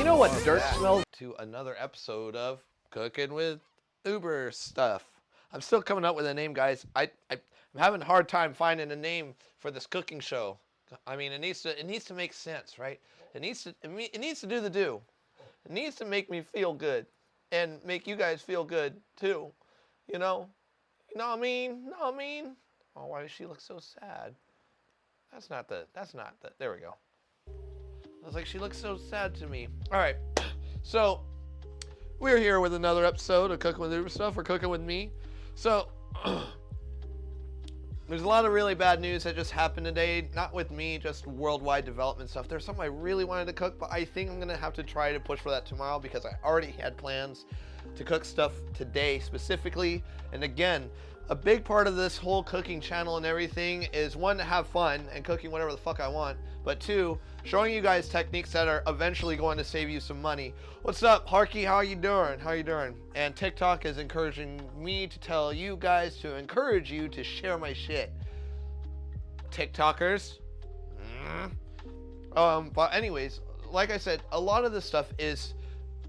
You know what dirt smells? To another episode of Cooking with Uber Stuff. I'm still coming up with a name, guys. I'm having a hard time finding a name for this cooking show. I mean, it needs to make sense, right? It needs to do the do. It needs to make me feel good and make you guys feel good too. You know what I mean? Oh, why does she look so sad? That's not the, there we go. I was like, she looks so sad to me. All right, so we're here with another episode of Cooking with Uber Stuff, or Cooking with me. So there's a lot of really bad news that just happened today. Not with me, just worldwide development stuff. There's something I really wanted to cook, but I think I'm gonna have to try to push for that tomorrow because I already had plans to cook stuff today specifically. And again, a big part of this whole cooking channel and everything is, one, to have fun and cooking whatever the fuck I want, but two, showing you guys techniques that are eventually going to save you some money. What's up, Harky? How you doing? And TikTok is encouraging me to tell you guys to encourage you to share my shit. TikTokers. But anyways, like I said, a lot of this stuff is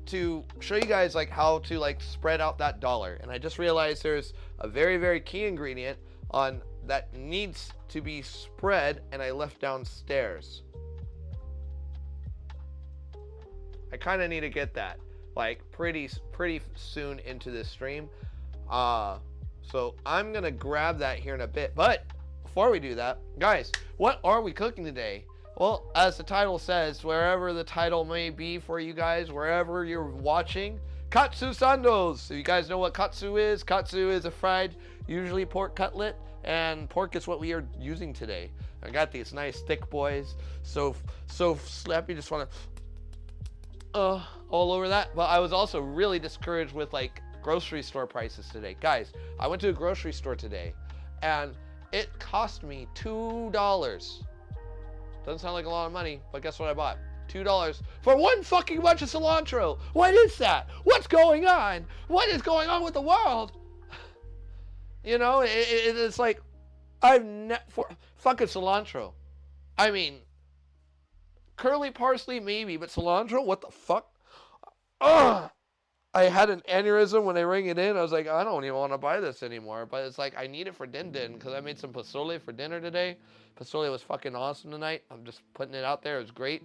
to show you guys like how to like spread out that dollar. And I just realized there's a very, very key ingredient on that needs to be spread, and I left downstairs. I kind of need to get that like pretty soon into this stream. So I'm gonna grab that here in a bit. But before we do that, guys, what are we cooking today? Well, as the title says, wherever the title may be for you guys, wherever you're watching, katsu sandos. So you guys know what katsu is? Katsu is a fried, usually pork cutlet, and pork is what we are using today. I got these nice thick boys, so slappy, just want to all over that. But I was also really discouraged with like grocery store prices today. Guys, I went to a grocery store today, and it cost me $2. Doesn't sound like a lot of money, but guess what I bought? $2 for one fucking bunch of cilantro. What is that? What's going on? What is going on with the world? You know, it's like, fucking cilantro. I mean, curly parsley maybe, but cilantro, what the fuck? Ugh! I had an aneurysm when I rang it in. I was like, I don't even want to buy this anymore. But it's like, I need it for din because I made some pozole for dinner today. Pozole was fucking awesome tonight. I'm just putting it out there. It was great.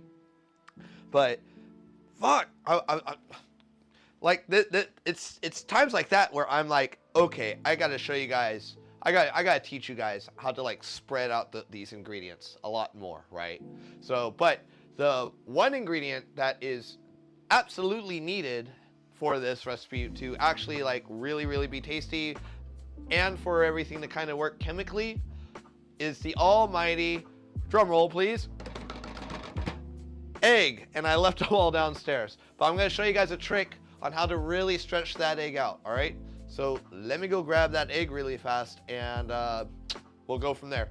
But fuck, like it's times like that where I'm like, okay, I got to show you guys. I got to teach you guys how to like spread out these ingredients a lot more, right? So, but the one ingredient that is absolutely needed for this recipe to actually like really be tasty and for everything to kind of work chemically is the almighty, drum roll please, egg. And I left them all downstairs, but I'm going to show you guys a trick on how to really stretch that egg out. All right, so let me go grab that egg really fast, and we'll go from there.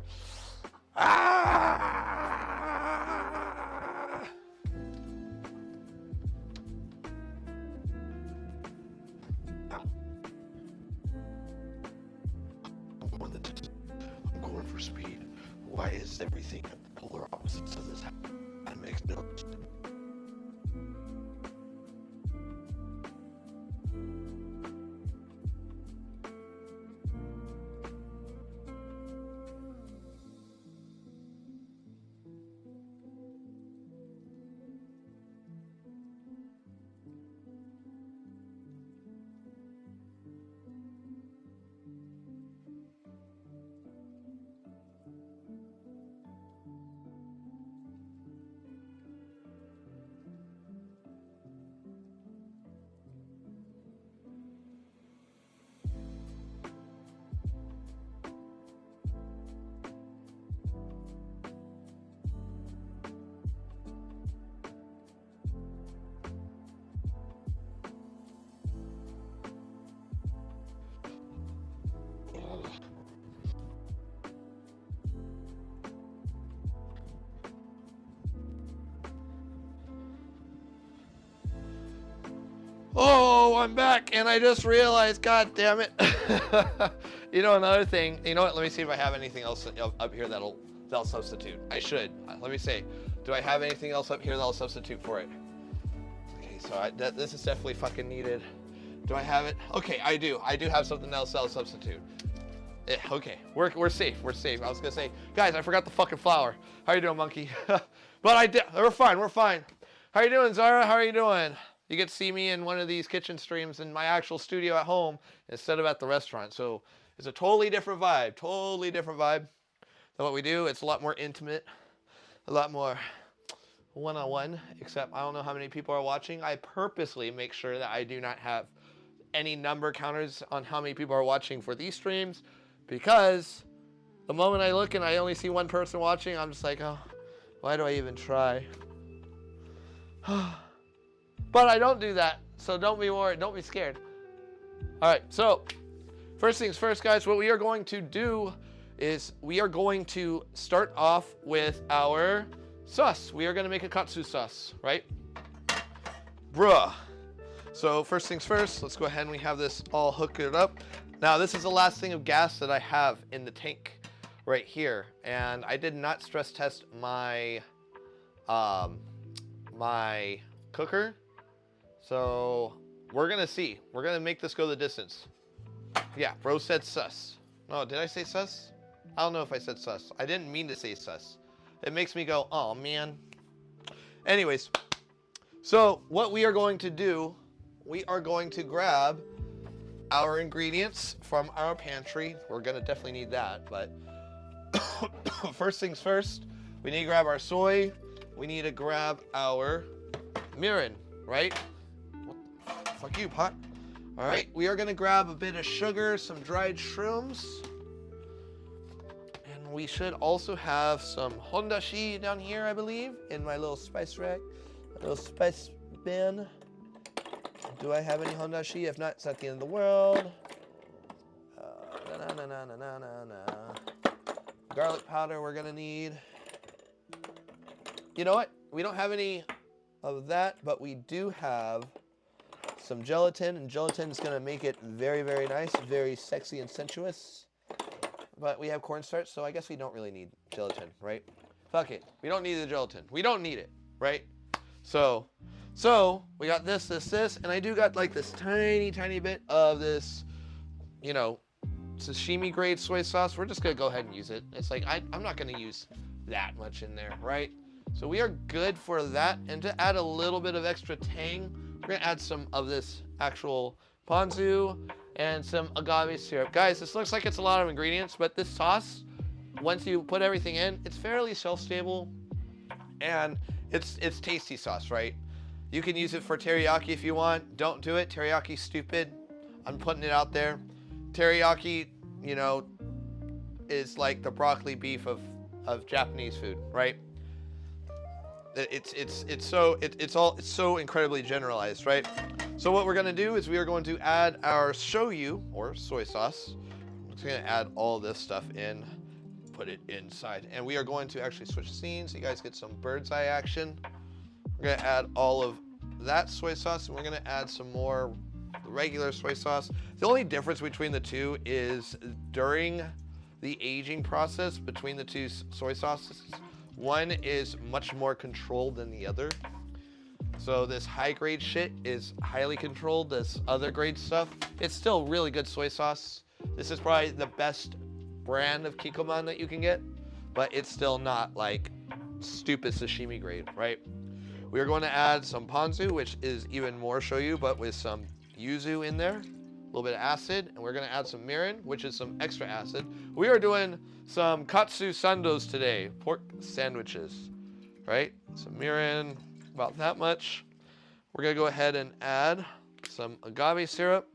I'm going for speed. Why is everything at the polar opposites of this? That makes no sense. Oh, I'm back, and I just realized, god damn it. You know, another thing, you know what, let me see if I have anything else up here that'll substitute. I should. Let me see. Do I have anything else up here that'll substitute for it? me, so this is definitely fucking needed. Do I have it? Okay, I do. I do have something else that'll substitute. Yeah, okay, we're safe. We're safe. I was gonna say, guys, I forgot the fucking flour. How you doing, monkey? But I did. We're fine. We're fine. How you doing, Zara? How are you doing? You get to see me in one of these kitchen streams in my actual studio at home instead of at the restaurant. So it's a totally different vibe. Totally different vibe than what we do. It's a lot more intimate, a lot more one-on-one. Except I don't know how many people are watching. I purposely make sure that I do not have any number counters on how many people are watching for these streams. Because the moment I look and I only see one person watching, I'm just like, oh, why do I even try? But I don't do that, so don't be worried, don't be scared. All right, so first things first, guys, what we are going to do is we are going to start off with our sauce. We are going to make a katsu sauce, right? Bruh. So first things first, let's go ahead and we have this all hooked up. Now, this is the last thing of gas that I have in the tank right here. And I did not stress test my, my cooker. So we're going to see. We're going to make this go the distance. Yeah, bro said sus. No, did I say sus? I don't know if I said sus. I didn't mean to say sus. It makes me go, oh, man. Anyways, so what we are going to do, we are going to grab our ingredients from our pantry. We're gonna definitely need that, but first things first, we need to grab our soy. We need to grab our mirin, right? Fuck you, pot. All right, we are gonna grab a bit of sugar, some dried shrooms, and we should also have some hondashi down here, I believe, in my little spice rack, a little spice bin. Do I have any hondashi? If not, it's not the end of the world. Garlic powder we're gonna need. You know what? We don't have any of that, but we do have some gelatin, and gelatin is gonna make it very, very nice, very sexy and sensuous. But we have cornstarch, so I guess we don't really need gelatin, right? Fuck it. We don't need the gelatin. We don't need it, right? So we got this, and I do got like this tiny, tiny bit of this, you know, sashimi grade soy sauce. We're just gonna go ahead and use it. It's like, I'm not gonna use that much in there, right? So we are good for that. And to add a little bit of extra tang, we're gonna add some of this actual ponzu and some agave syrup. Guys, this looks like it's a lot of ingredients, but this sauce, once you put everything in, it's fairly shelf-stable and it's tasty sauce, right? You can use it for teriyaki if you want. Don't do it. Teriyaki's stupid. I'm putting it out there. Teriyaki, you know, is like the broccoli beef of Japanese food, right? It's so incredibly generalized, right? So what we're gonna do is we are going to add our shoyu or soy sauce. I'm just gonna add all this stuff in, put it inside, and we are going to actually switch scenes so you guys get some bird's eye action. We're gonna add all of that soy sauce, and we're gonna add some more regular soy sauce. The only difference between the two is during the aging process between the two soy sauces, one is much more controlled than the other. So this high grade shit is highly controlled. This other grade stuff, it's still really good soy sauce. This is probably the best brand of Kikkoman that you can get, but it's still not like stupid sashimi grade, right? We are going to add some ponzu, which is even more shoyu, but with some yuzu in there, a little bit of acid, and we're going to add some mirin, which is some extra acid. We are doing some katsu sandos today, pork sandwiches, right? Some mirin, about that much. We're going to go ahead and add some agave syrup.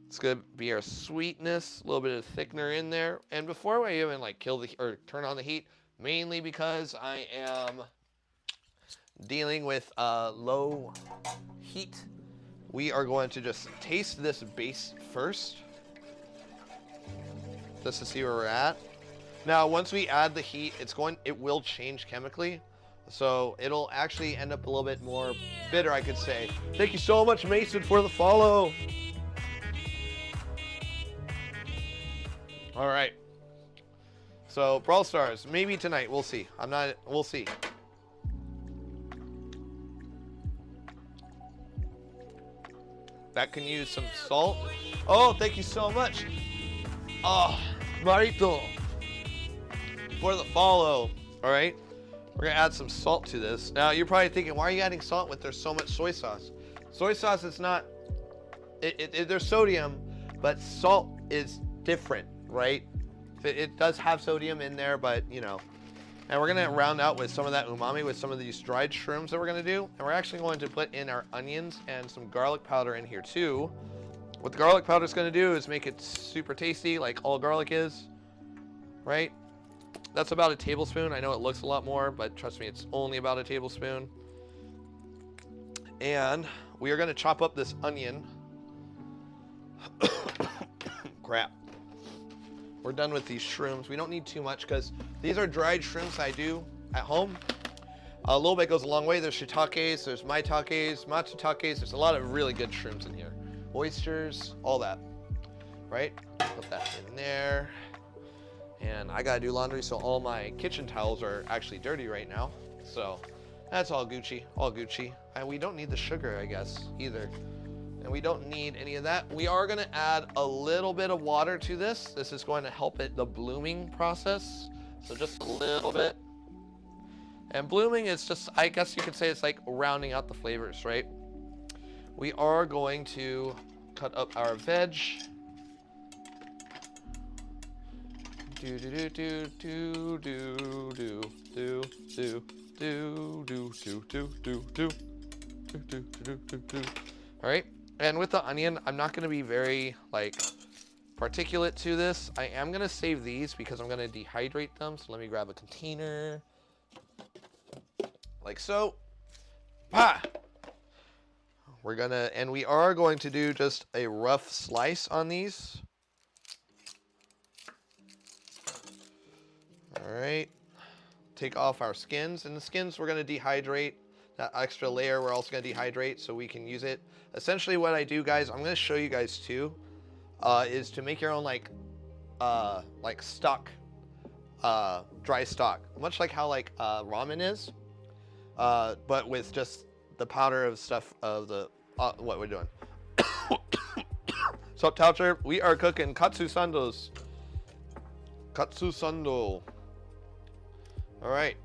It's going to be our sweetness, a little bit of thickener in there. And before I even like turn on the heat, mainly because I am dealing with low heat, we are going to just taste this base first, just to see where we're at. Now, once we add the heat, it will change chemically, so it'll actually end up a little bit more bitter, I could say. Thank you so much, Mason, for the follow. All right. So, Brawl Stars, maybe tonight. We'll see. We'll see. that can use some salt. Oh, thank you so much. Oh, Marito, for the follow. All right, we're gonna add some salt to this. Now you're probably thinking, why are you adding salt when there's so much soy sauce? Soy sauce is not, there's sodium, but salt is different, right? It does have sodium in there, but you know. And we're gonna round out with some of that umami with some of these dried shrooms that we're gonna do. And we're actually going to put in our onions and some garlic powder in here too. What the garlic powder is gonna do is make it super tasty, like all garlic is, right? That's about a tablespoon. I know it looks a lot more, but trust me, it's only about a tablespoon. And we are gonna chop up this onion. Crap. We're done with these shrooms. We don't need too much because these are dried shrooms I do at home. A little bit goes a long way. There's shiitakes, there's maitakes, matsutakes. There's a lot of really good shrooms in here. Oysters, all that, right? Put that in there. And I gotta do laundry, so all my kitchen towels are actually dirty right now. So that's all Gucci, all Gucci. And we don't need the sugar, I guess, either. And we don't need any of that. We are gonna add a little bit of water to this. This is going to help it, the blooming process. So just a little bit. And blooming is just, I guess you could say it's like rounding out the flavors, right? We are going to cut up our veg. Do do do do do do do do do do do do do do do do. All right. And with the onion, I'm not going to be very like particulate to this. I am going to save these because I'm going to dehydrate them. So let me grab a container like so. Ah! We are going to do just a rough slice on these. All right. Take off our skins, and the skins we're going to dehydrate. That extra layer we're also going to dehydrate so we can use it. Essentially what I do, guys, I'm going to show you guys too, is to make your own like stock, dry stock, much like how like ramen is, but with just the powder of stuff of the what we're doing. So Toucher, we are cooking katsu sandos. Katsu sando. All right.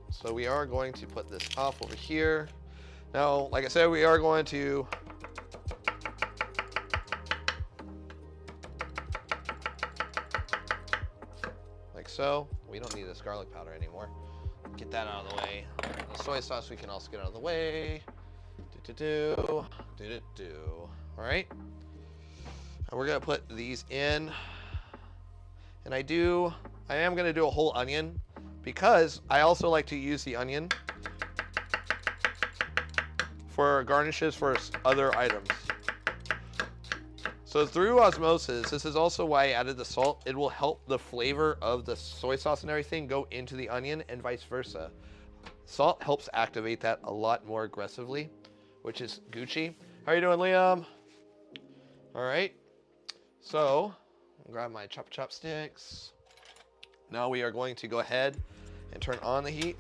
So we are going to put this off over here. Now, like I said, we are going to like so. We don't need this garlic powder anymore. Get that out of the way. The soy sauce we can also get out of the way. Do. All right. And we're gonna put these in. And I am gonna do a whole onion, because I also like to use the onion for garnishes for other items. So through osmosis, this is also why I added the salt. It will help the flavor of the soy sauce and everything go into the onion and vice versa. Salt helps activate that a lot more aggressively, which is Gucci. How are you doing, Liam? All right. So I'll grab my chopsticks. Now we are going to go ahead and turn on the heat.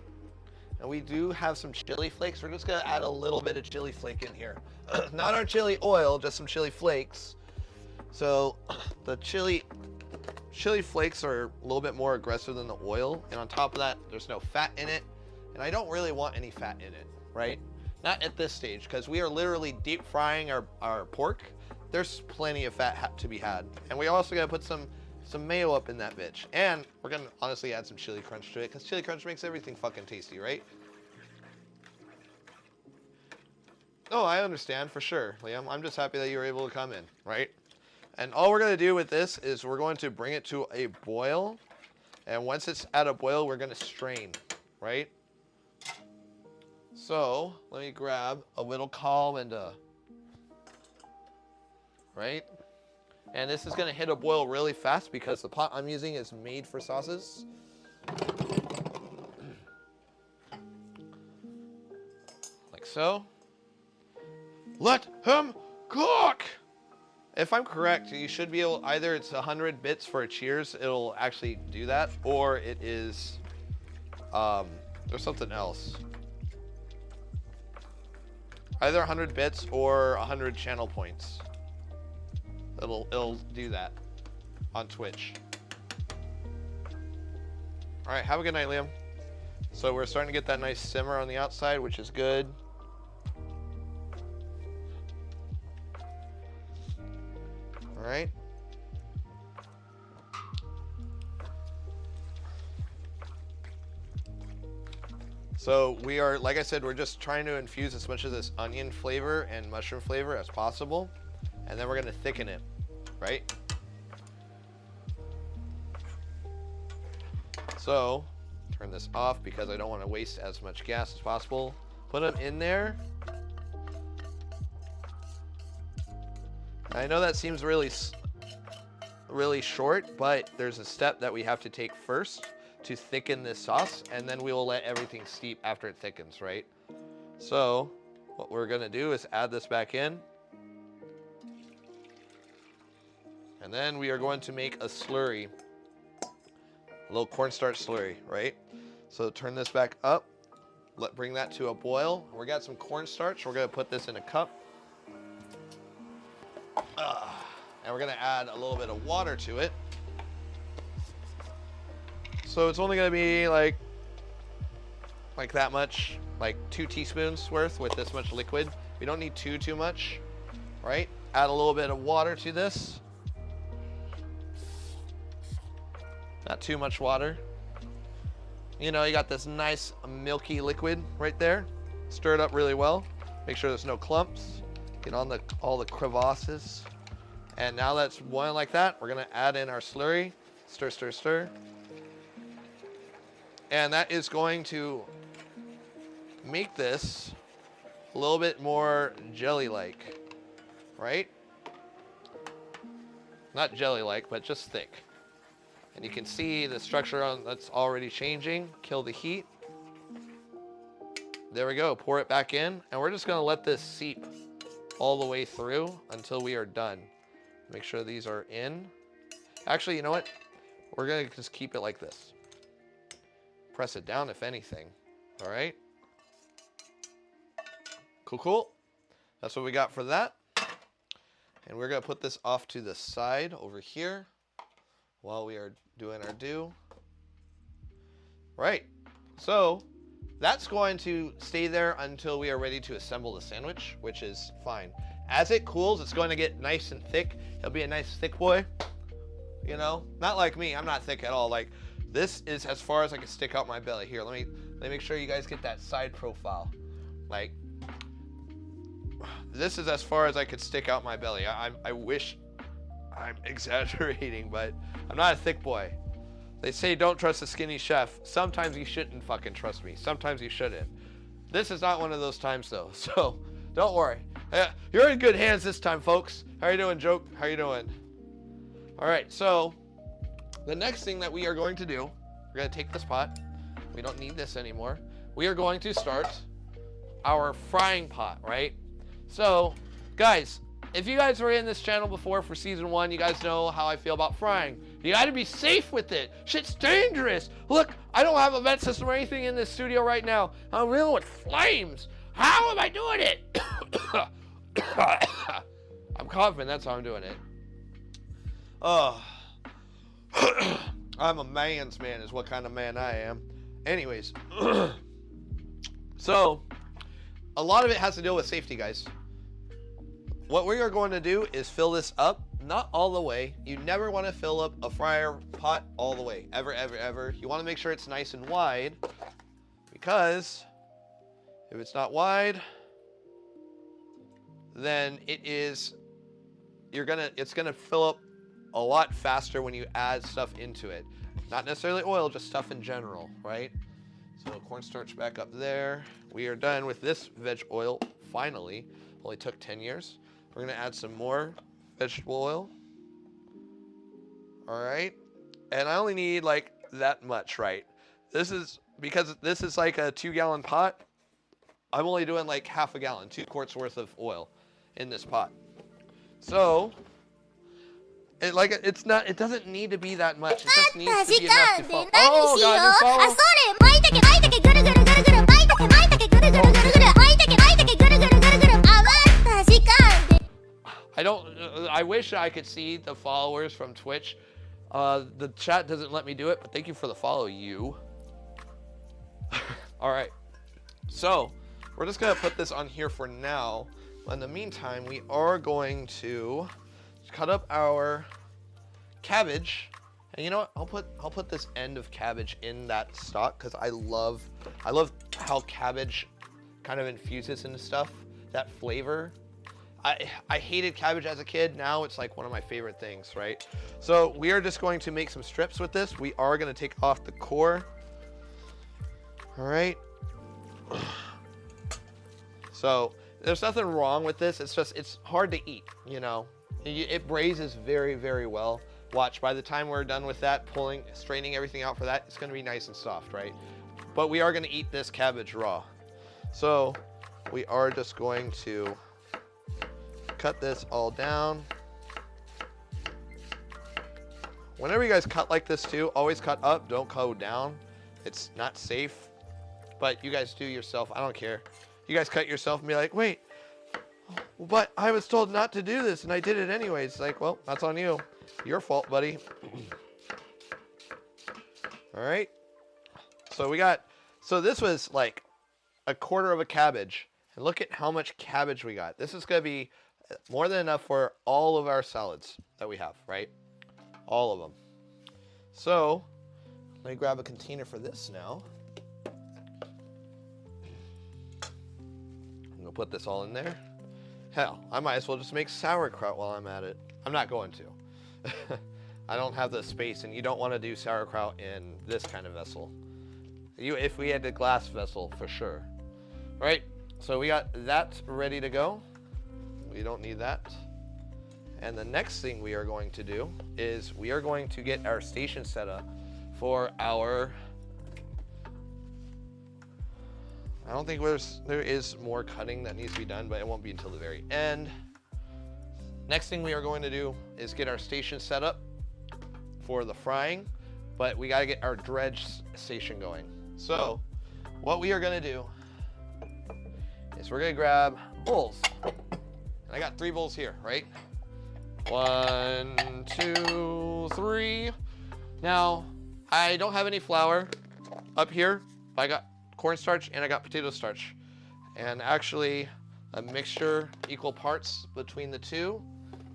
And we do have some chili flakes. We're just gonna add a little bit of chili flake in here. Not our chili oil, just some chili flakes. So the chili flakes are a little bit more aggressive than the oil. And on top of that, there's no fat in it. And I don't really want any fat in it, right? Not at this stage, because we are literally deep frying our pork. There's plenty of fat to be had. And we also gotta put some mayo up in that bitch. And we're gonna honestly add some chili crunch to it, because chili crunch makes everything fucking tasty, right? Oh, I understand for sure, Liam. I'm just happy that you were able to come in, right? And all we're gonna do with this is we're going to bring it to a boil. And once it's at a boil, we're gonna strain, right? So let me grab a little colander, right? And this is gonna hit a boil really fast because the pot I'm using is made for sauces. Like so. Let him cook! If I'm correct, you should be able, either it's 100 bits for a cheers, it'll actually do that, or it is, there's something else. Either 100 bits or 100 channel points. It'll do that on Twitch. All right, have a good night, Liam. So we're starting to get that nice simmer on the outside, which is good. All right. So we are, like I said, we're just trying to infuse as much of this onion flavor and mushroom flavor as possible. And then we're gonna thicken it, right? So, turn this off because I don't want to waste as much gas as possible. Put them in there. I know that seems really short, but there's a step that we have to take first to thicken this sauce, and then we will let everything steep after it thickens, right? So, what we're gonna do is add this back in. And then we are going to make a slurry. A little cornstarch slurry, right? So turn this back up. Bring that to a boil. We got some cornstarch. We're gonna put this in a cup. And we're gonna add a little bit of water to it. So it's only gonna be like that much, like 2 teaspoons worth with this much liquid. We don't need too much, right? Add a little bit of water to this. Not too much water. You know, you got this nice milky liquid right there. Stir it up really well. Make sure there's no clumps. Get on all the crevasses. And now that's boiling like that, we're gonna add in our slurry. Stir, stir, stir. And that is going to make this a little bit more jelly-like, right? Not jelly-like, but just thick. And you can see the structure on that's already changing. Kill the heat. There we go. Pour it back in, and we're just gonna let this seep all the way through until we are done. Make sure these are in. Actually, you know what? We're gonna just keep it like this. Press it down if anything. All right. Cool, cool. That's what we got for that. And we're gonna put this off to the side over here while we are doing our do. Right. So that's going to stay there until we are ready to assemble the sandwich, which is fine. As it cools, it's going to get nice and thick. It'll be a nice thick boy, you know? Not like me, I'm not thick at all. Like, this is as far as I can stick out my belly. Here, let me make sure you guys get that side profile. Like, this is as far as I could stick out my belly. I wish I'm exaggerating, but I'm not a thick boy. They say don't trust a skinny chef. Sometimes you shouldn't fucking trust me. Sometimes you shouldn't. This is not one of those times though, so don't worry. You're in good hands this time, folks. How you doing, Joke? How you doing? All right, so the next thing that we are going to do, we're gonna take this pot. We don't need this anymore. We are going to start our frying pot, right? So, guys, if you guys were in this channel before for season 1, you guys know how I feel about frying. You gotta be safe with it. Shit's dangerous. Look, I don't have a vent system or anything in this studio right now. I'm dealing with flames. How am I doing it? I'm coughing, that's how I'm doing it. I'm a man's man is what kind of man I am. Anyways, so a lot of it has to deal with safety, guys. What we are going to do is fill this up, not all the way. You never want to fill up a fryer pot all the way, ever, ever, ever. You want to make sure it's nice and wide, because if it's not wide, then it's gonna fill up a lot faster when you add stuff into it. Not necessarily oil, just stuff in general, right? So cornstarch back up there. We are done with this veg oil, finally. Only took 10 years. We're gonna add some more vegetable oil. All right, and I only need like that much, right? Because this is like a 2-gallon pot. I'm only doing like half a gallon, 2 quarts worth of oil in this pot. So it doesn't need to be that much. It just needs to be enough to follow. Oh God, you follow. I wish I could see the followers from Twitch. The chat doesn't let me do it, but thank you for the follow, you. All right. So we're just gonna put this on here for now. In the meantime, we are going to cut up our cabbage. And you know what? I'll put this end of cabbage in that stock because I love how cabbage kind of infuses into stuff, that flavor. I hated cabbage as a kid. Now it's like one of my favorite things, right? So we are just going to make some strips with this. We are going to take off the core. All right. So there's nothing wrong with this. It's just, it's hard to eat, you know. It braises very, very well. Watch, by the time we're done with that, straining everything out for that, it's going to be nice and soft, right? But we are going to eat this cabbage raw. So we are just going to cut this all down. Whenever you guys cut like this too, always cut up, don't cut down. It's not safe, but you guys do yourself. I don't care. You guys cut yourself and be like, wait, but I was told not to do this and I did it anyways. It's like, well, that's on you. Your fault, buddy. All right. So this was like a quarter of a cabbage. And look at how much cabbage we got. This is going to be more than enough for all of our salads that we have, right? All of them. So let me grab a container for this now. I'm going to put this all in there. Hell, I might as well just make sauerkraut while I'm at it. I'm not going to. I don't have the space, and you don't want to do sauerkraut in this kind of vessel. If we had a glass vessel, for sure. All right, so we got that ready to go. We don't need that. And the next thing we are going to do is we are going to get our station set up for our... I don't think there is more cutting that needs to be done, but it won't be until the very end. Next thing we are going to do is get our station set up for the frying, but we got to get our dredge station going. So what we are going to do is we're going to grab bowls. And I got 3 bowls here, right? 1, 2, 3. Now, I don't have any flour up here. I got cornstarch and I got potato starch. And actually, a mixture equal parts between the two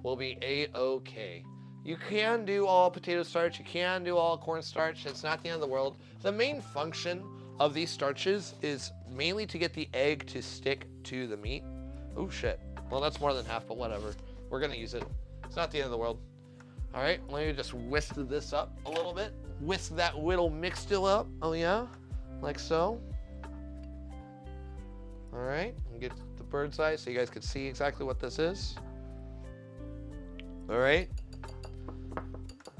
will be a-okay. You can do all potato starch, you can do all cornstarch, it's not the end of the world. The main function of these starches is mainly to get the egg to stick to the meat. Oh shit, well that's more than half, but whatever. We're gonna use it. It's not the end of the world. All right, let me just whisk this up a little bit. Whisk that little mixture up, oh yeah, like so. All right, and get the bird's eye so you guys can see exactly what this is. All right,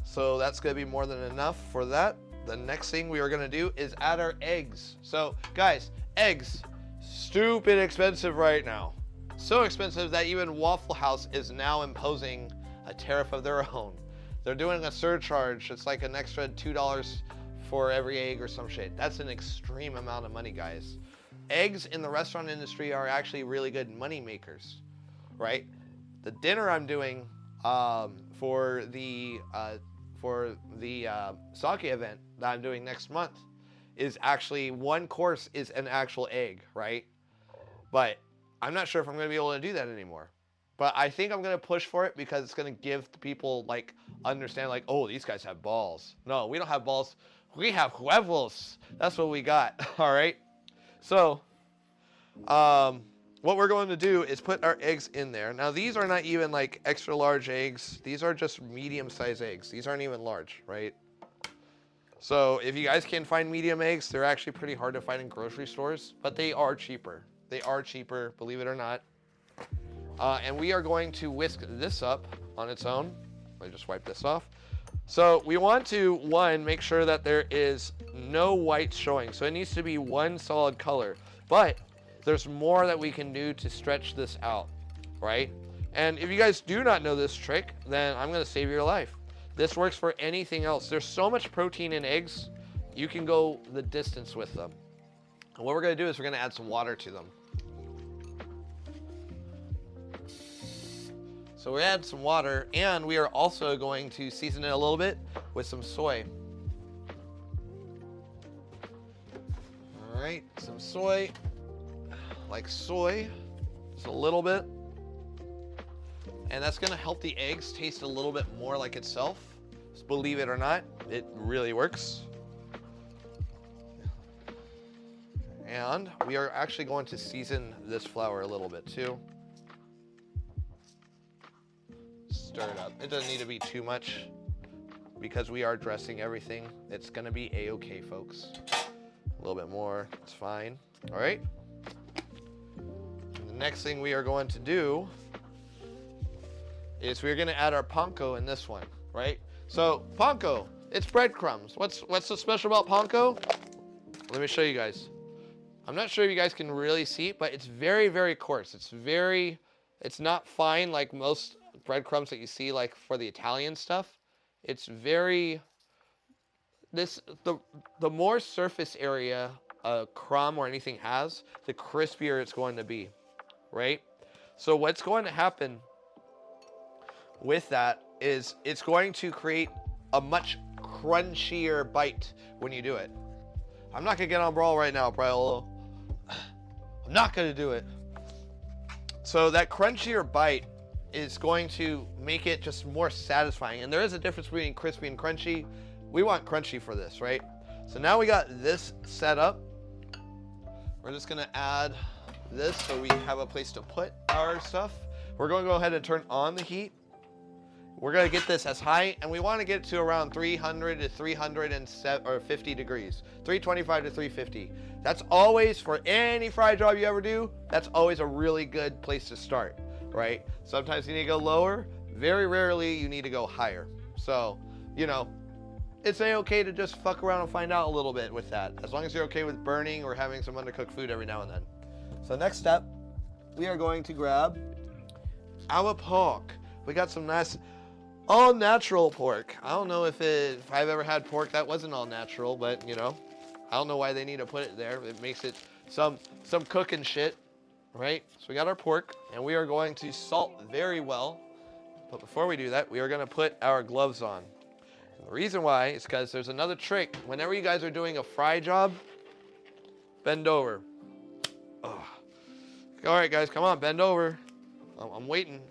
so that's gonna be more than enough for that. The next thing we are gonna do is add our eggs. So guys, eggs, stupid expensive right now. So expensive that even Waffle House is now imposing a tariff of their own. They're doing a surcharge. It's like an extra $2 for every egg or some shit. That's an extreme amount of money, guys. Eggs in the restaurant industry are actually really good money makers, right? The dinner I'm doing for the sake event that I'm doing next month is actually one course is an actual egg, right? But I'm not sure if I'm going to be able to do that anymore. But I think I'm going to push for it because it's going to give people like understand like, oh, these guys have balls. No, we don't have balls. We have huevos. That's what we got. All right. So what we're going to do is put our eggs in there. Now, these are not even like extra large eggs. These are just medium-sized eggs. These aren't even large, right? So if you guys can find medium eggs, they're actually pretty hard to find in grocery stores, but they are cheaper. They are cheaper, believe it or not. And we are going to whisk this up on its own. Let me just wipe this off. So we want to, one, make sure that there is no white showing. So it needs to be one solid color. But there's more that we can do to stretch this out, right? And if you guys do not know this trick, then I'm going to save your life. This works for anything else. There's so much protein in eggs, you can go the distance with them. And what we're going to do is we're going to add some water to them. So we add some water, and we are also going to season it a little bit with some soy. All right, some soy, like soy, just a little bit. And that's gonna help the eggs taste a little bit more like itself. Just believe it or not, it really works. And we are actually going to season this flour a little bit too. Stir it up. It doesn't need to be too much because we are dressing everything. It's gonna be a-okay, folks. A little bit more, it's fine. All right. And the next thing we are going to do is we're gonna add our panko in this one, right? So panko, it's breadcrumbs. What's so special about panko? Let me show you guys. I'm not sure if you guys can really see it, but it's very, very coarse. It's not fine like most breadcrumbs that you see like for the Italian stuff. It's very, the more surface area a crumb or anything has, the crispier it's going to be, right? So what's going to happen with that is it's going to create a much crunchier bite when you do it. I'm not gonna get on Brawl right now, Briolo. I'm not gonna do it. So that crunchier bite is going to make it just more satisfying. And there is a difference between crispy and crunchy. We want crunchy for this, right? So now we got this set up. We're just gonna add this so we have a place to put our stuff. We're gonna go ahead and turn on the heat. We're gonna get this as high, and we wanna get it to around 300 to 350 degrees. 325 to 350. That's always, for any fry job you ever do, that's always a really good place to start, right? Sometimes you need to go lower. Very rarely you need to go higher. So, you know, it's a-okay to just fuck around and find out a little bit with that, as long as you're okay with burning or having some undercooked food every now and then. So next step, we are going to grab our pork. We got some nice all natural pork. I don't know if I've ever had pork that wasn't all natural, but you know, I don't know why they need to put it there. It makes it some cooking shit, right? So we got our pork, and we are going to salt very well. But before we do that, we are gonna put our gloves on. And the reason why is because there's another trick. Whenever you guys are doing a fry job, bend over. Oh. All right, guys, come on, bend over. I'm waiting.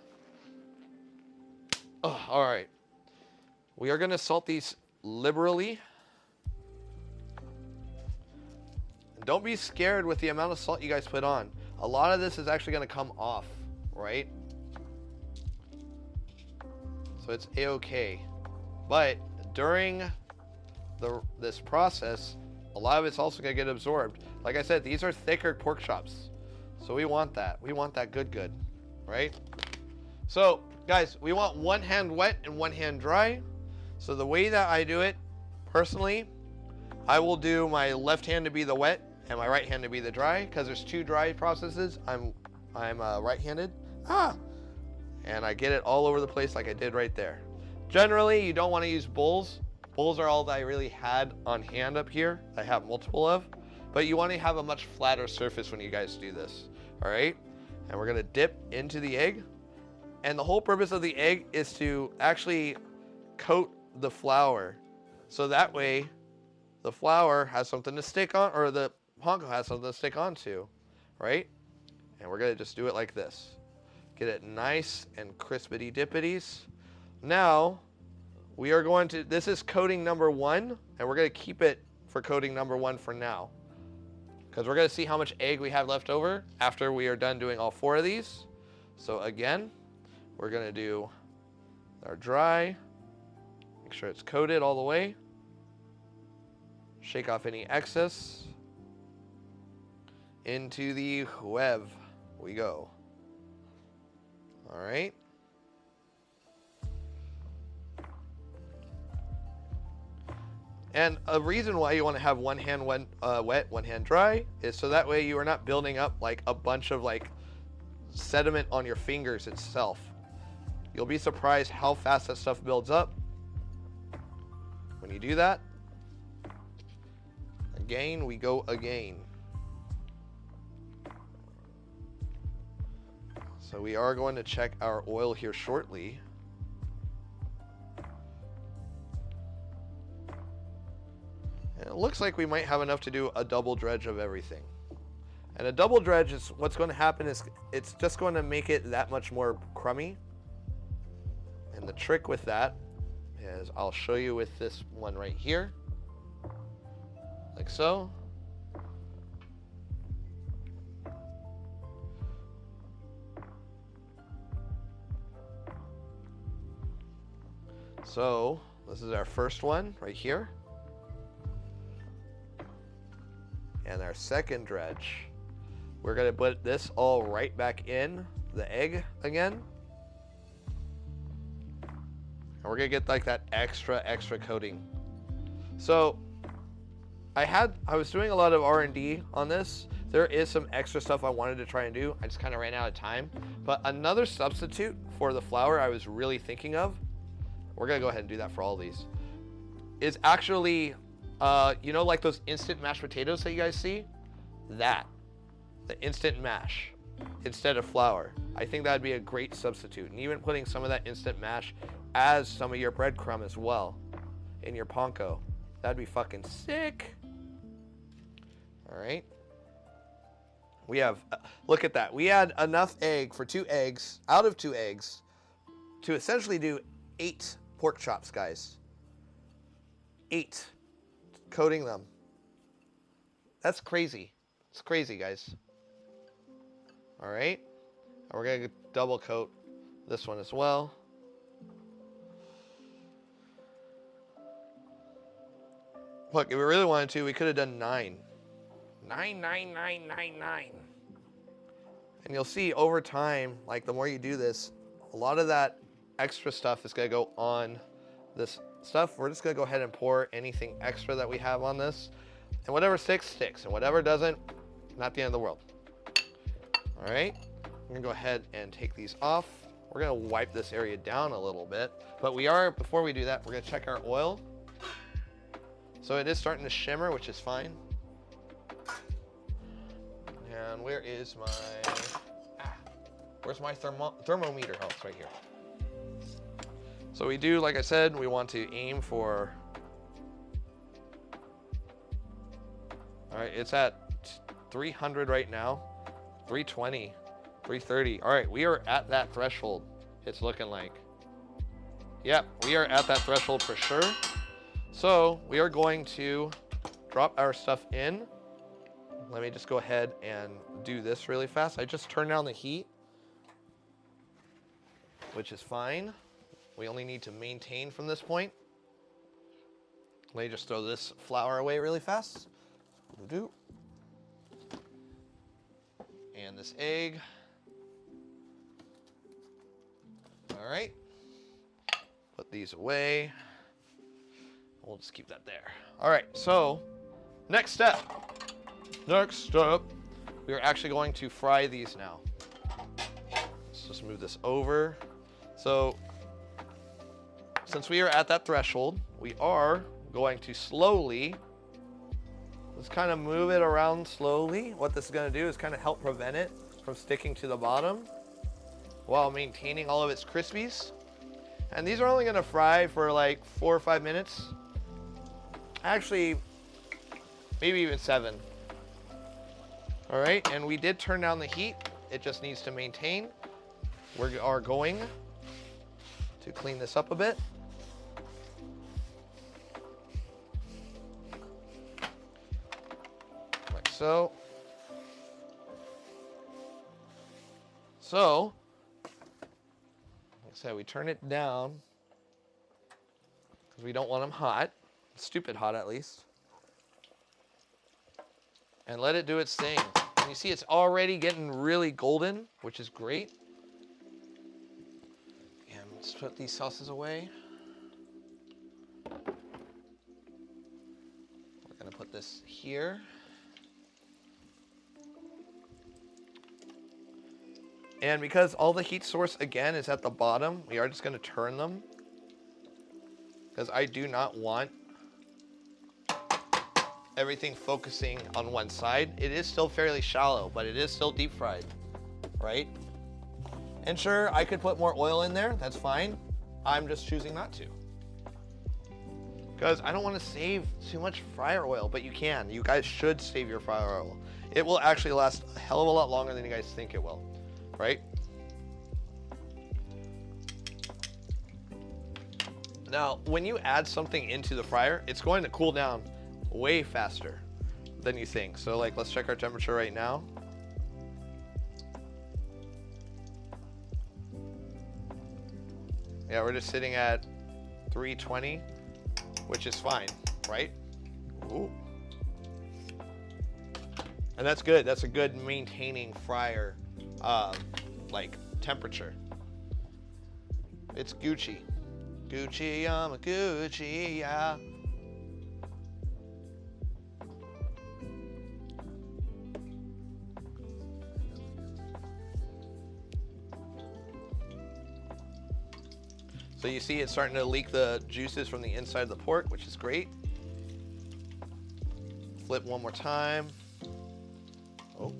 Oh, all right. We are gonna salt these liberally. And don't be scared with the amount of salt you guys put on. A lot of this is actually gonna come off, right? So it's a-okay. But during this process, a lot of it's also gonna get absorbed. Like I said, these are thicker pork chops. So we want that. We want that good, right? So, guys, we want one hand wet and one hand dry. So the way that I do it, personally, I will do my left hand to be the wet and my right hand to be the dry, because there's two dry processes. I'm right-handed. And I get it all over the place like I did right there. Generally, you don't want to use bowls. Bowls are all that I really had on hand up here. I have multiple of. But you want to have a much flatter surface when you guys do this. All right? And we're going to dip into the egg. And the whole purpose of the egg is to actually coat the flour. So that way, the flour has something to stick on, or the panko has something to stick onto, right? And we're going to just do it like this. Get it nice and crispity dippities. Now, we are going to, this is coating number 1, and we're going to keep it for coating number 1 for now. Because we're going to see how much egg we have left over after we are done doing all 4 of these. So again, we're gonna do our dry, make sure it's coated all the way, shake off any excess, into the web we go. All right. And a reason why you want to have one hand wet, one hand dry, is so that way you are not building up like a bunch of like sediment on your fingers itself. You'll be surprised how fast that stuff builds up when you do that. Again, we go again. So we are going to check our oil here shortly. And it looks like we might have enough to do a double dredge of everything. And a double dredge is what's going to happen is it's just going to make it that much more crummy. And the trick with that is I'll show you with this one right here. Like so. So this is our first one right here. And our second dredge. We're gonna put this all right back in the egg again. And we're gonna get like that extra coating. So I was doing a lot of R&D on this. There is some extra stuff I wanted to try and do. I just kind of ran out of time. But another substitute for the flour I was really thinking of, we're gonna go ahead and do that for all these, is actually, you know, like those instant mashed potatoes that you guys see? The instant mash instead of flour. I think that'd be a great substitute. And even putting some of that instant mash as some of your breadcrumb as well in your panko. That'd be fucking sick. All right. We have, look at that. We had enough egg for 2 eggs, out of 2 eggs, to essentially do 8 pork chops, guys. 8. Coating them. That's crazy. It's crazy, guys. All right. And we're going to double coat this one as well. Look, if we really wanted to, we could have done 9. 9, 9, 9, 9, 9. And you'll see over time, like the more you do this, a lot of that extra stuff is going to go on this stuff. We're just going to go ahead and pour anything extra that we have on this. And whatever sticks, sticks. And whatever doesn't, not the end of the world. All right. I'm going to go ahead and take these off. We're going to wipe this area down a little bit. But before we do that, we're going to check our oil. So it is starting to shimmer, which is fine. And where is where's my thermometer? Oh, it's right here. So we do, like I said, we want to aim for, all right, it's at 300 right now, 320, 330. All right, we are at that threshold, it's looking like. Yep, we are at that threshold for sure. So we are going to drop our stuff in. Let me just go ahead and do this really fast. I just turned down the heat, which is fine. We only need to maintain from this point. Let me just throw this flour away really fast. And this egg. All right. Put these away. We'll just keep that there. All right, so next step. We are actually going to fry these now. Let's just move this over. So since we are at that threshold, we are going to slowly, let's kind of move it around slowly. What this is going to do is kind of help prevent it from sticking to the bottom while maintaining all of its crispies. And these are only going to fry for like 4 or 5 minutes. Actually, maybe even 7. All right, and we did turn down the heat. It just needs to maintain. We are going to clean this up a bit. Like so. So, like I said, we turn it down because we don't want them hot. Stupid hot, at least. And let it do its thing. And you see it's already getting really golden, which is great. And let's put these sauces away. We're gonna put this here. And because all the heat source again is at the bottom, we are just gonna turn them. Because I do not want everything focusing on one side. It is still fairly shallow, but it is still deep fried, right? And sure, I could put more oil in there. That's fine. I'm just choosing not to. Because I don't want to save too much fryer oil, but you can. You guys should save your fryer oil. It will actually last a hell of a lot longer than you guys think it will, right? Now, when you add something into the fryer, it's going to cool down way faster than you think. So like, let's check our temperature right now. Yeah, we're just sitting at 320, which is fine, right? Ooh. And that's good. That's a good maintaining fryer, like temperature. It's Gucci. Gucci, I'm a Gucci, yeah. So you see it's starting to leak the juices from the inside of the pork, which is great. Flip one more time. Oh.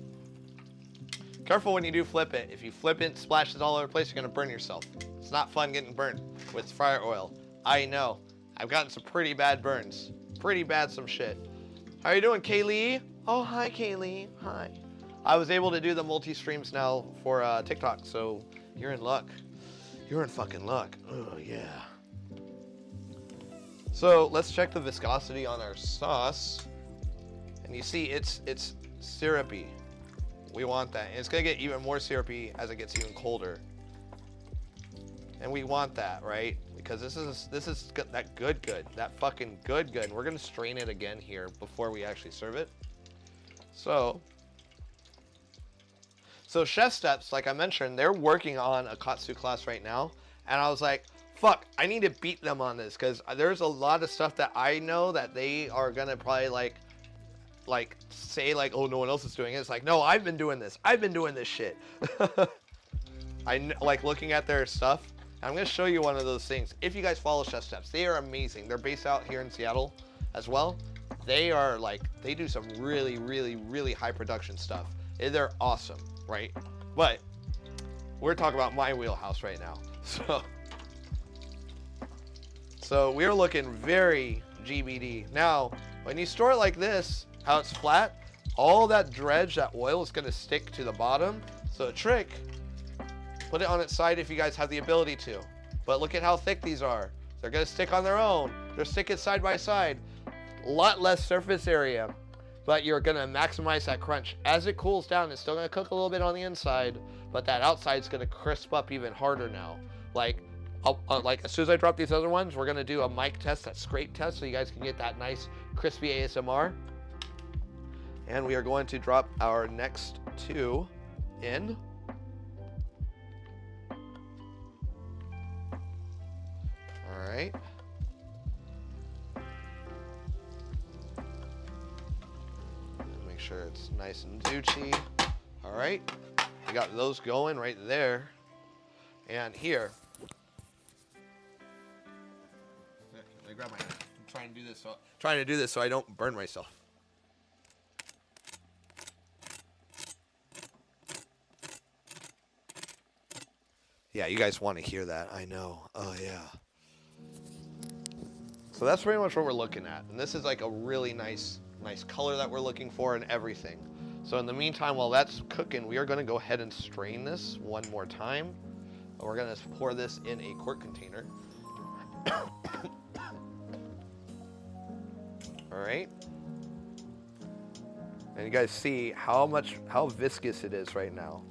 Careful when you do flip it. If you flip it, splashes all over the place, you're gonna burn yourself. It's not fun getting burnt with fryer oil. I know. I've gotten some pretty bad burns. Pretty bad some shit. How you doing, Kaylee? Oh, hi, Kaylee. Hi. I was able to do the multi-streams now for TikTok, so you're in luck. You're in fucking luck. Oh, yeah. So let's check the viscosity on our sauce. And you see it's syrupy. We want that. And it's gonna get even more syrupy as it gets even colder. And we want that, right? Because this is that good, that fucking good. We're gonna strain it again here before we actually serve it. So Chef Steps, like I mentioned, they're working on a katsu class right now. And I was like, fuck, I need to beat them on this because there's a lot of stuff that I know that they are gonna probably like say like, oh, no one else is doing it. It's like, no, I've been doing this. I've been doing this shit. I like looking at their stuff. I'm gonna show you one of those things. If you guys follow Chef Steps, they are amazing. They're based out here in Seattle as well. They are like, they do some really, really, really high production stuff. They're awesome, right? But we're talking about my wheelhouse right now. So we're looking very GBD. Now, when you store it like this, how it's flat, all that dredge, that oil is gonna stick to the bottom. So a trick, put it on its side if you guys have the ability to. But look at how thick these are. They're gonna stick on their own. They're sticking side by side. A lot less surface area, but you're gonna maximize that crunch. As it cools down, it's still gonna cook a little bit on the inside, but that outside is gonna crisp up even harder now. Like as soon as I drop these other ones, we're gonna do a mic test, that scrape test, so you guys can get that nice crispy ASMR. And we are going to drop our next two in. All right. Make sure it's nice and juicy. All right. We got those going right there. And here. Let me grab my hand. I'm trying to do this so I don't burn myself. Yeah, you guys want to hear that. I know. Oh, yeah. So that's pretty much what we're looking at. And this is like a really nice color that we're looking for and everything. So in the meantime, while that's cooking, we are going to go ahead and strain this one more time. We're going to pour this in a quart container. All right. And you guys see how viscous it is right now.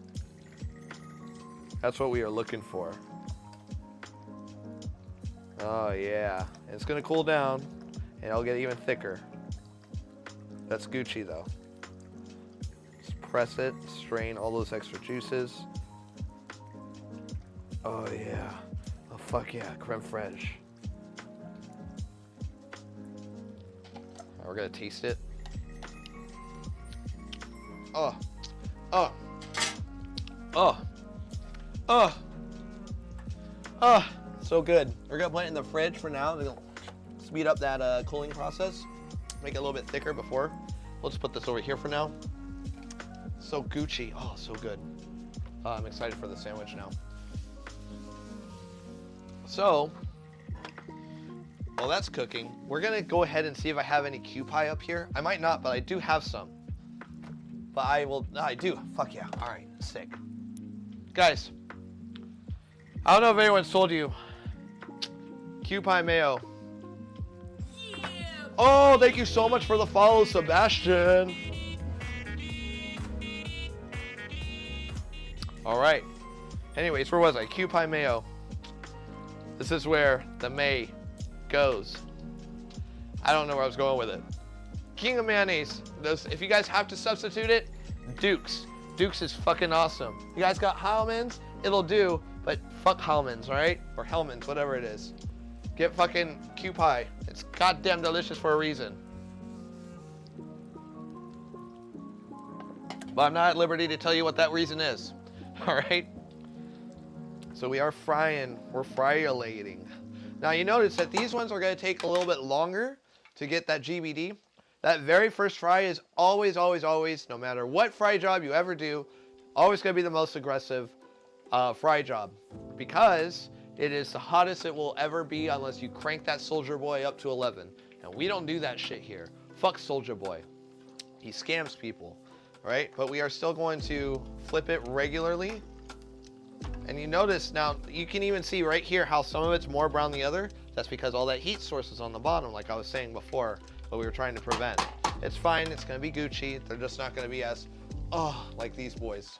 That's what we are looking for. Oh yeah, and it's gonna cool down and it'll get even thicker. That's Gucci though. Just press it, strain all those extra juices. Oh yeah, oh fuck yeah, creme fraiche. We're gonna taste it. Oh, oh, oh. Oh, so good. We're gonna put it in the fridge for now. It'll speed up that cooling process. Make it a little bit thicker before. We'll just put this over here for now. So Gucci. Oh, so good. I'm excited for the sandwich now. So, while that's cooking, we're gonna go ahead and see if I have any Q pie up here. I might not, but I do have some. But I do. Fuck yeah. All right, sick. Guys, I don't know if anyone's told you, Q pie mayo. Yeah. Oh, thank you so much for the follow, Sebastian. All right. Anyways, where was I? Q pie mayo. This is where the May goes. I don't know where I was going with it. King of mayonnaise. If you guys have to substitute it, Duke's. Duke's is fucking awesome. You guys got Hellmann's? It'll do, but fuck Hellmann's, alright? Or Hellmann's, whatever it is. Get fucking Q pie. It's goddamn delicious for a reason. But I'm not at liberty to tell you what that reason is. Alright? So we are frying. We're fryolating. Now you notice that these ones are going to take a little bit longer to get that GBD. That very first fry is always, no matter what fry job you ever do, always going to be the most aggressive fry job. Because it is the hottest it will ever be unless you crank that Soldier Boy up to 11. And we don't do that shit here. Fuck Soldier Boy. He scams people. Right? But we are still going to flip it regularly. And you notice now, you can even see right here how some of it's more brown than the other. That's because all that heat source is on the bottom, like I was saying before, what we were trying to prevent. It's fine, it's gonna be Gucci. They're just not gonna be as, like these boys.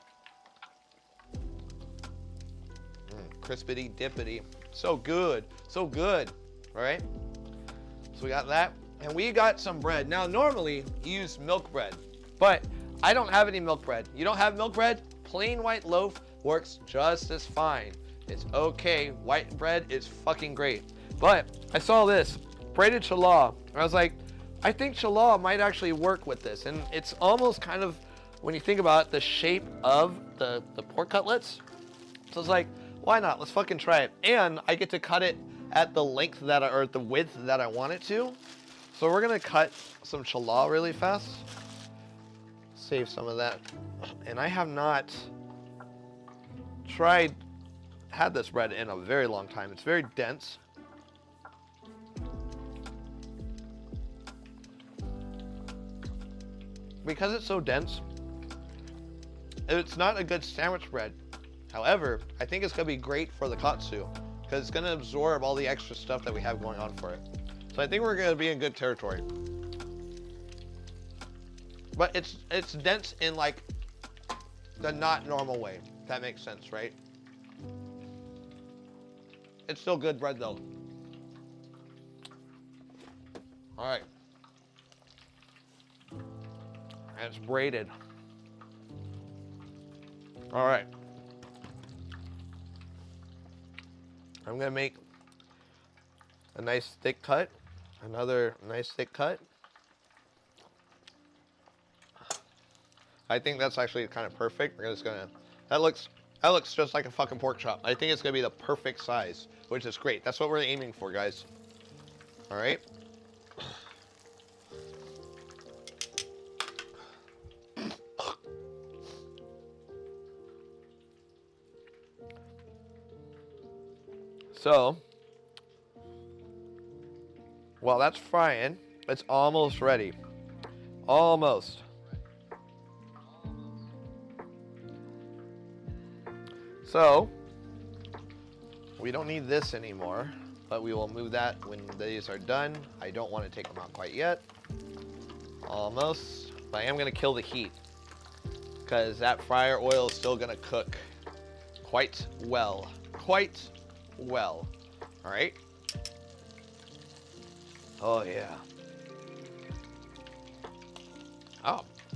Crispity dippity. So good, so good, all right? So we got that, and we got some bread. Now, normally, you use milk bread, but I don't have any milk bread. You don't have milk bread? Plain white loaf works just as fine. It's okay. White bread is fucking great. But I saw this, braided challah, and I was like, I think challah might actually work with this. And it's almost kind of, when you think about it, the shape of the pork cutlets. So it's like, why not? Let's fucking try it. And I get to cut it at the length that or the width that I want it to. So we're gonna cut some challah really fast. Save some of that. And I have not had this bread in a very long time. It's very dense. Because it's so dense, it's not a good sandwich bread. However, I think it's gonna be great for the katsu because it's gonna absorb all the extra stuff that we have going on for it. So I think we're gonna be in good territory. But it's dense in like the not normal way. If that makes sense, right? It's still good bread though. All right. And it's braided. All right. I'm gonna make a nice thick cut. Another nice thick cut. I think that's actually kind of perfect. We're just gonna, that looks just like a fucking pork chop. I think it's gonna be the perfect size, which is great. That's what we're aiming for, guys. All right. So, while that's frying, it's almost ready. Almost. So, we don't need this anymore, but we will move that when these are done. I don't want to take them out quite yet. Almost. But I am going to kill the heat because that fryer oil is still going to cook quite well. Quite well. All right. Oh, yeah.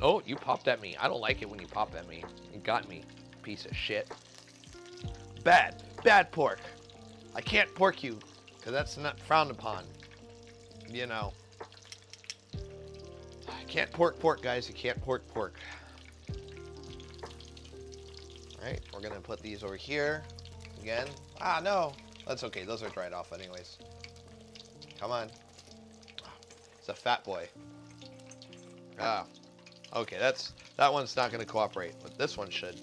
Oh, you popped at me. I don't like it when you pop at me. You got me, piece of shit. Bad pork. I can't pork you because that's not frowned upon. You know. I can't pork, guys. You can't pork. All right, we're gonna put these over here again. Ah, no, that's okay. Those are dried off anyways. Come on. It's a fat boy. Ah, okay. That one's not gonna cooperate, but this one should.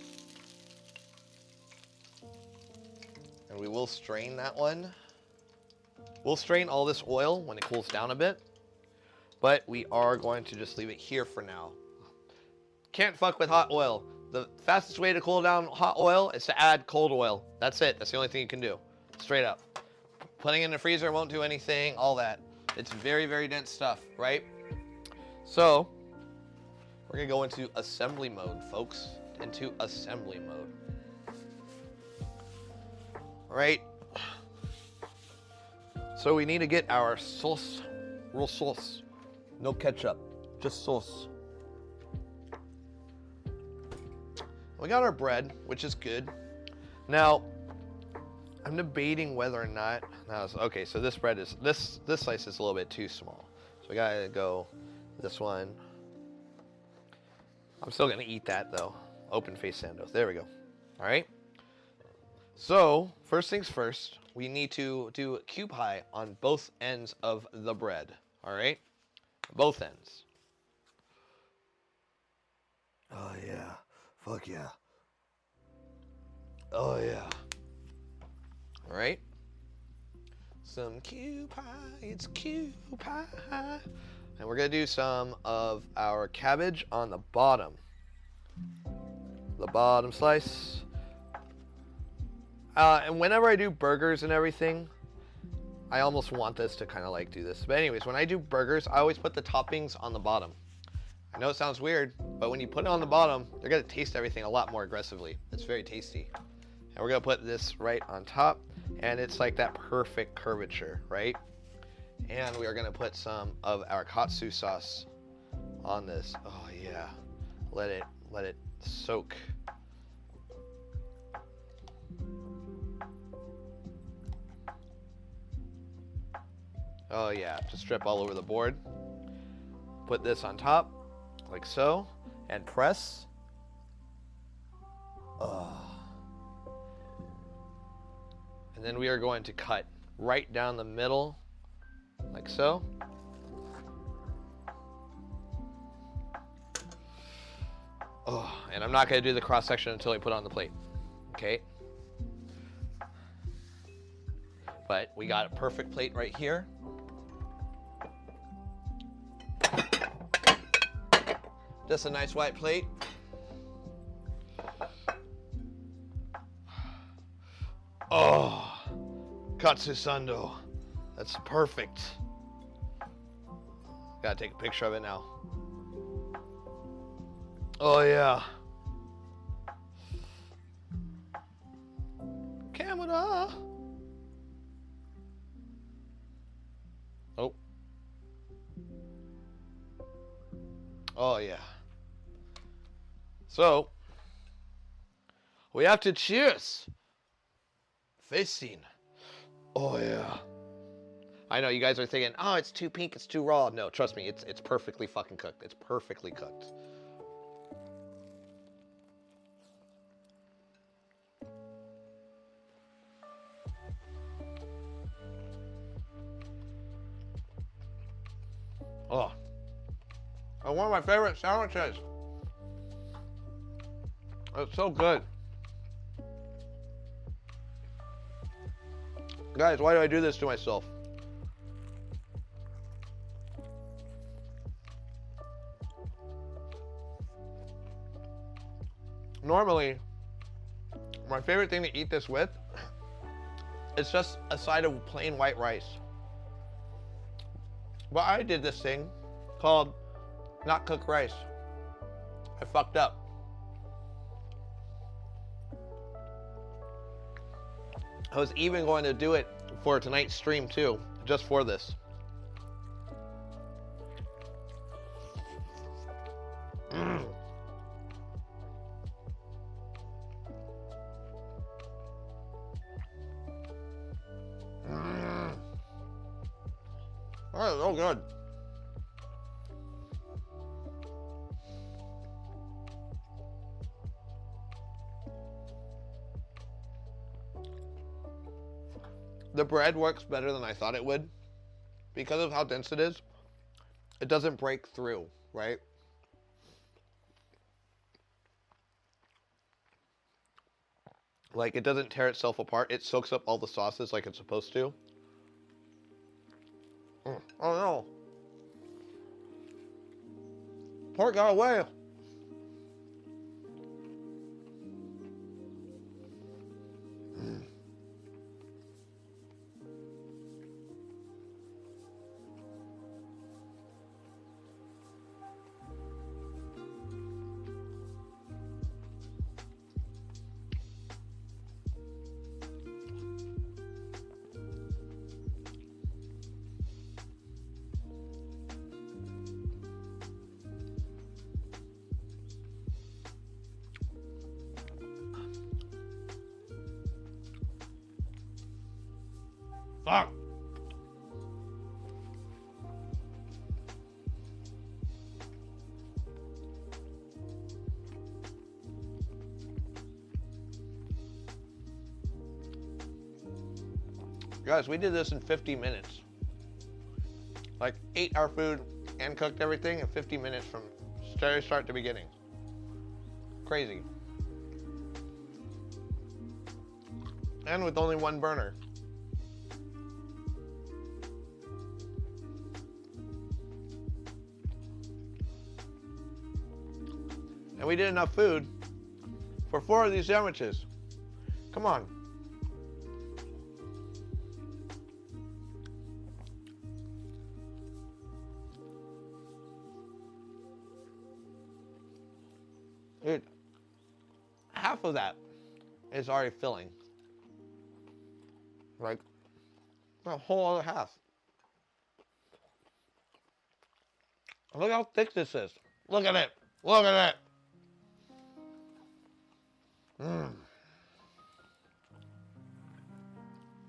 And we will strain that one. We'll strain all this oil when it cools down a bit. But we are going to just leave it here for now. Can't fuck with hot oil. The fastest way to cool down hot oil is to add cold oil. That's it. That's the only thing you can do. Straight up. Putting it in the freezer won't do anything, all that. It's very, very dense stuff, right? So, we're gonna go into assembly mode, folks. Into assembly mode. All right. So we need to get our sauce, real sauce. No ketchup, just sauce. We got our bread, which is good. Now, I'm debating whether or not, okay, so this bread is, this slice is a little bit too small. So we gotta go this one. I'm still gonna eat that though. Open face sando, there we go. All right. So, first things first, we need to do cube high on both ends of the bread, all right? Both ends. Oh yeah, fuck yeah. Oh yeah. All right. Some cube pie, it's cube pie. And we're gonna do some of our cabbage on the bottom. The bottom slice. And whenever I do burgers and everything, I almost want this to kind of like do this. But anyways, when I do burgers, I always put the toppings on the bottom. I know it sounds weird, but when you put it on the bottom, they're gonna taste everything a lot more aggressively. It's very tasty. And we're gonna put this right on top, and it's like that perfect curvature, right? And we are gonna put some of our katsu sauce on this. Oh yeah, let it soak. Oh yeah, just strip all over the board. Put this on top, like so, and press. And then we are going to cut right down the middle, like so. Oh, and I'm not gonna do the cross section until I put it on the plate, okay? But we got a perfect plate right here. Just a nice white plate. Oh, katsu sando. That's perfect. Gotta take a picture of it now. Oh yeah. Camera. Oh. Oh yeah. So, we have to cheers. Facing. Oh yeah. I know you guys are thinking, oh, it's too pink, it's too raw. No, trust me, it's perfectly fucking cooked. It's perfectly cooked. Oh. And one of my favorite sandwiches. It's so good. Guys, why do I do this to myself? Normally, my favorite thing to eat this with is just a side of plain white rice. But I did this thing called not cooked rice. I fucked up. I was even going to do it for tonight's stream too, just for this. Mm. Mm. Oh, it's so good. The bread works better than I thought it would. Because of how dense it is, it doesn't break through, right? Like, it doesn't tear itself apart. It soaks up all the sauces like it's supposed to. Oh no. Pork got away. Fuck. Guys, we did this in 50 minutes. Like, ate our food and cooked everything in 50 minutes from start to beginning. Crazy. And with only one burner. And we did enough food for 4 of these sandwiches. Come on. Dude, half of that is already filling. Like, a whole other half. Look how thick this is. Look at it. Look at it.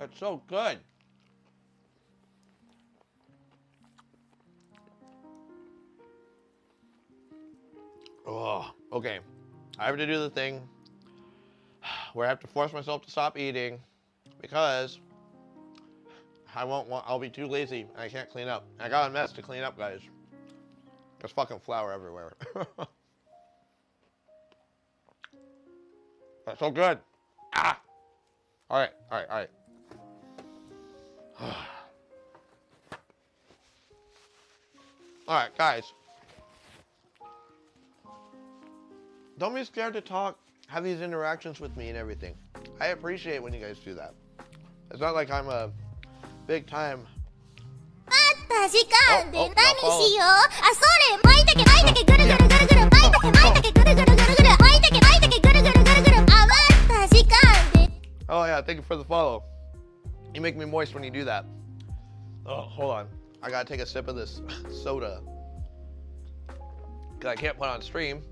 It's so good. Oh, okay. I have to do the thing where I have to force myself to stop eating because I'll be too lazy and I can't clean up. I got a mess to clean up, guys. There's fucking flour everywhere. That's so good. Ah! All right. All right, guys. Don't be scared to talk, have these interactions with me and everything. I appreciate when you guys do that. It's not like I'm a big time. Oh yeah, thank you for the follow. You make me moist when you do that. Oh, hold on. I gotta take a sip of this soda. Cause I can't put on stream.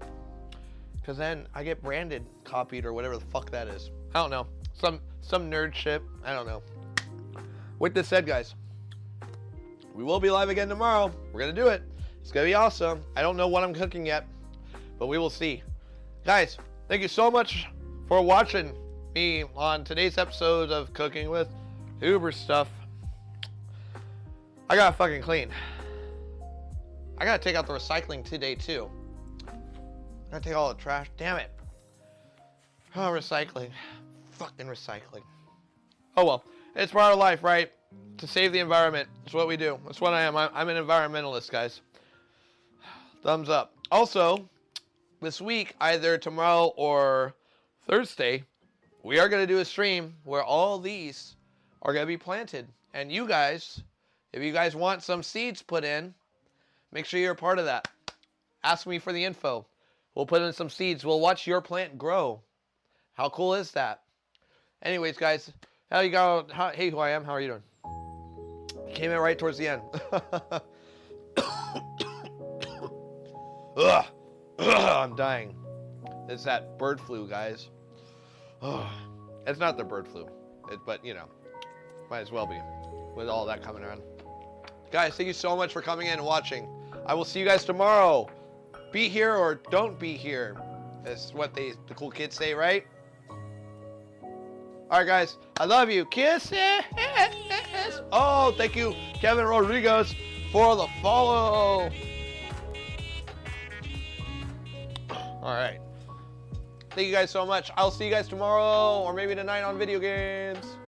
Cause then I get branded, copied, or whatever the fuck that is. I don't know. Some nerd shit. I don't know. With this said, guys, we will be live again tomorrow. We're gonna do it. It's gonna be awesome. I don't know what I'm cooking yet, but we will see. Guys, thank you so much for watching me on today's episode of Cooking with Uber Stuff. I gotta fucking clean. I gotta take out the recycling today too. I gotta take all the trash. Damn it. Oh, recycling. Fucking recycling. Oh well. It's part of life, right? To save the environment. It's what we do. That's what I am. I'm an environmentalist, guys. Thumbs up. Also, this week, either tomorrow or Thursday, we are going to do a stream where all these are going to be planted. And you guys, if you guys want some seeds put in, make sure you're a part of that. Ask me for the info. We'll put in some seeds. We'll watch your plant grow. How cool is that? Anyways, guys, how you go? Hey, who I am. How are you doing? Came in right towards the end. Ugh. I'm dying. It's that bird flu, guys. It's not the bird flu, but you know, might as well be with all that coming around. Guys, thank you so much for coming in and watching. I will see you guys tomorrow. Be here or don't be here. That's what the cool kids say, right? All right, guys. I love you. Kisses. Oh, thank you, Kevin Rodriguez, for the follow. All right. Thank you guys so much. I'll see you guys tomorrow or maybe tonight on video games.